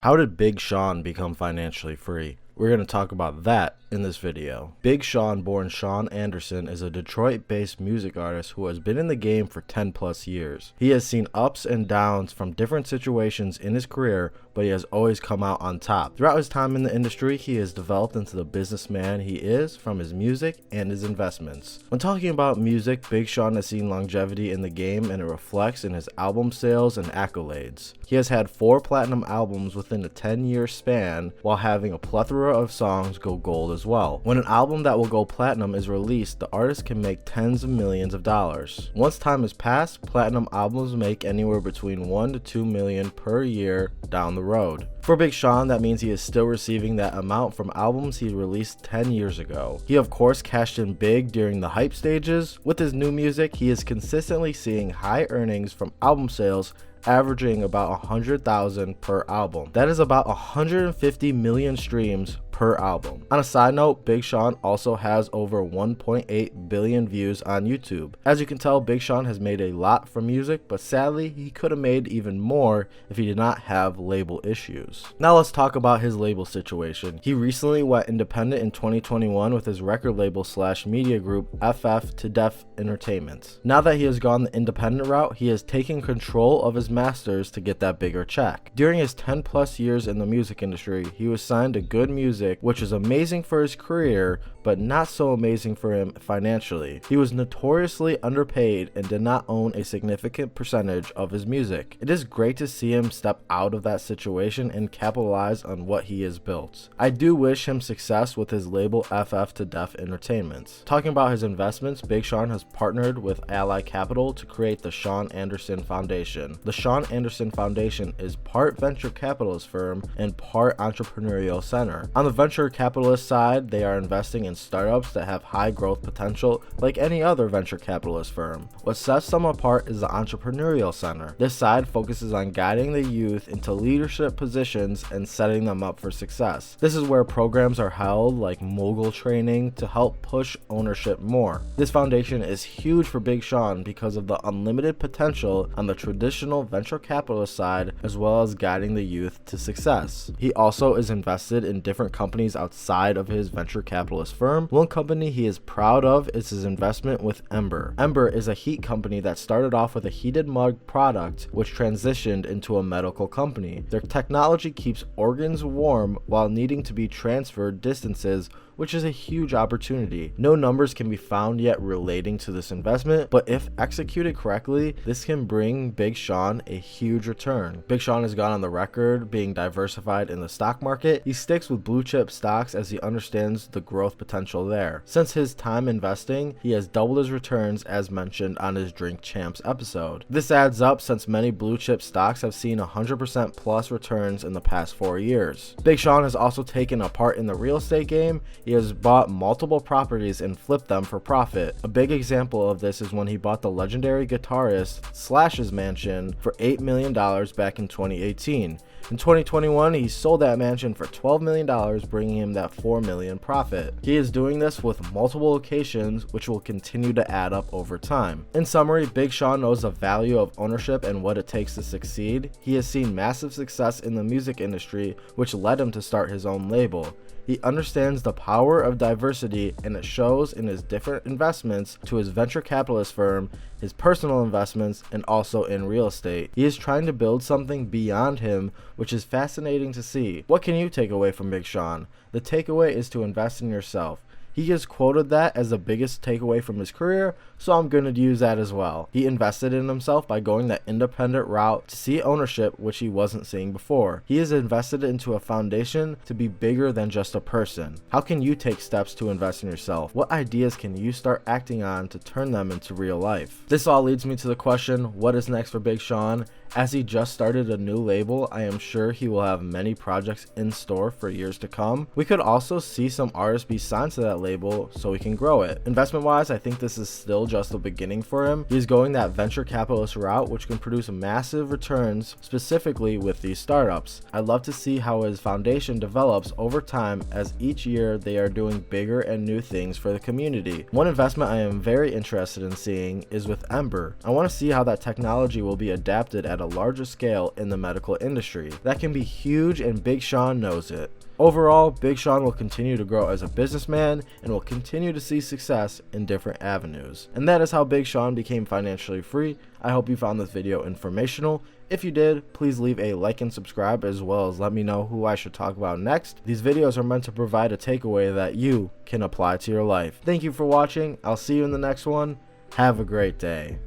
How did Big Sean become financially free? We're going to talk about that in this video. Big Sean, born Sean Anderson, is a Detroit-based music artist who has been in the game for 10 plus years. He has seen ups and downs from different situations in his career, but he has always come out on top. Throughout his time in the industry, he has developed into the businessman he is from his music and his investments. When talking about music, Big Sean has seen longevity in the game, and it reflects in his album sales and accolades. He has had 4 platinum albums within a 10-year span, while having a plethora of songs go gold as well. When an album that will go platinum is released, the artist can make tens of millions of dollars. Once time has passed, platinum albums make anywhere between 1 to 2 million per year down the road. For Big Sean, that means he is still receiving that amount from albums he released 10 years ago. He of course cashed in big during the hype stages. With his new music, he is consistently seeing high earnings from album sales, averaging about 100,000 per album. That is about 150 million streams per album. On a side note, Big Sean also has over 1.8 billion views on YouTube. As you can tell, Big Sean has made a lot from music, but sadly, he could have made even more if he did not have label issues. Now let's talk about his label situation. He recently went independent in 2021 with his record label / media group FF to Def Entertainment. Now that he has gone the independent route, he has taken control of his masters to get that bigger check. During his 10 plus years in the music industry, he was signed to Good Music, which is amazing for his career, but not so amazing for him financially. He was notoriously underpaid and did not own a significant percentage of his music. It is great to see him step out of that situation and capitalize on what he has built. I do wish him success with his label FF to Def Entertainment. Talking about his investments, Big Sean has partnered with Ally Capital to create the Sean Anderson Foundation. The Sean Anderson Foundation is part venture capitalist firm and part entrepreneurial center. On the venture capitalist side, they are investing in startups that have high growth potential like any other venture capitalist firm. What sets them apart is the entrepreneurial center. This side focuses on guiding the youth into leadership positions and setting them up for success. This is where programs are held like mogul training to help push ownership more. This foundation is huge for Big Sean because of the unlimited potential on the traditional venture capitalist side, as well as guiding the youth to success. He also is invested in different companies outside of his venture capitalist firm. One company he is proud of is his investment with Ember. Ember is a heat company that started off with a heated mug product which transitioned into a medical company. Their technology keeps organs warm while needing to be transferred distances, which is a huge opportunity. No numbers can be found yet relating to this investment, but if executed correctly, this can bring Big Sean a huge return. Big Sean has gone on the record being diversified in the stock market. He sticks with blue chip stocks as he understands the growth potential there. Since his time investing, he has doubled his returns as mentioned on his Drink Champs episode. This adds up since many blue chip stocks have seen 100% plus returns in the past 4 years. Big Sean has also taken a part in the real estate game. He has bought multiple properties and flipped them for profit. A big example of this is when he bought the legendary guitarist Slash's mansion for $8 million back in 2018. In 2021, he sold that mansion for $12 million, bringing him that $4 million profit. He is doing this with multiple locations, which will continue to add up over time. In summary, Big Sean knows the value of ownership and what it takes to succeed. He has seen massive success in the music industry, which led him to start his own label. He understands the power of diversity, and it shows in his different investments to his venture capitalist firm, his personal investments, and also in real estate. He is trying to build something beyond him, which is fascinating to see. What can you take away from Big Sean? The takeaway is to invest in yourself. He has quoted that as the biggest takeaway from his career, so I'm going to use that as well. He invested in himself by going that independent route to see ownership, which he wasn't seeing before. He has invested into a foundation to be bigger than just a person. How can you take steps to invest in yourself? What ideas can you start acting on to turn them into real life? This all leads me to the question, what is next for Big Sean? As he just started a new label, I am sure he will have many projects in store for years to come. We could also see some artists be signed to that label so we can grow it. Investment wise, I think this is still just the beginning for him. He's going that venture capitalist route, which can produce massive returns, specifically with these startups. I'd love to see how his foundation develops over time, as each year they are doing bigger and new things for the community. One investment I am very interested in seeing is with Ember. I want to see how that technology will be adapted at at a larger scale in the medical industry. That can be huge, and Big Sean knows it. Overall, Big Sean will continue to grow as a businessman and will continue to see success in different avenues. And that is how Big Sean became financially free. I hope you found this video informational. If you did, please leave a like and subscribe, as well as let me know who I should talk about next. These videos are meant to provide a takeaway that you can apply to your life. Thank you for watching. I'll see you in the next one. Have a great day.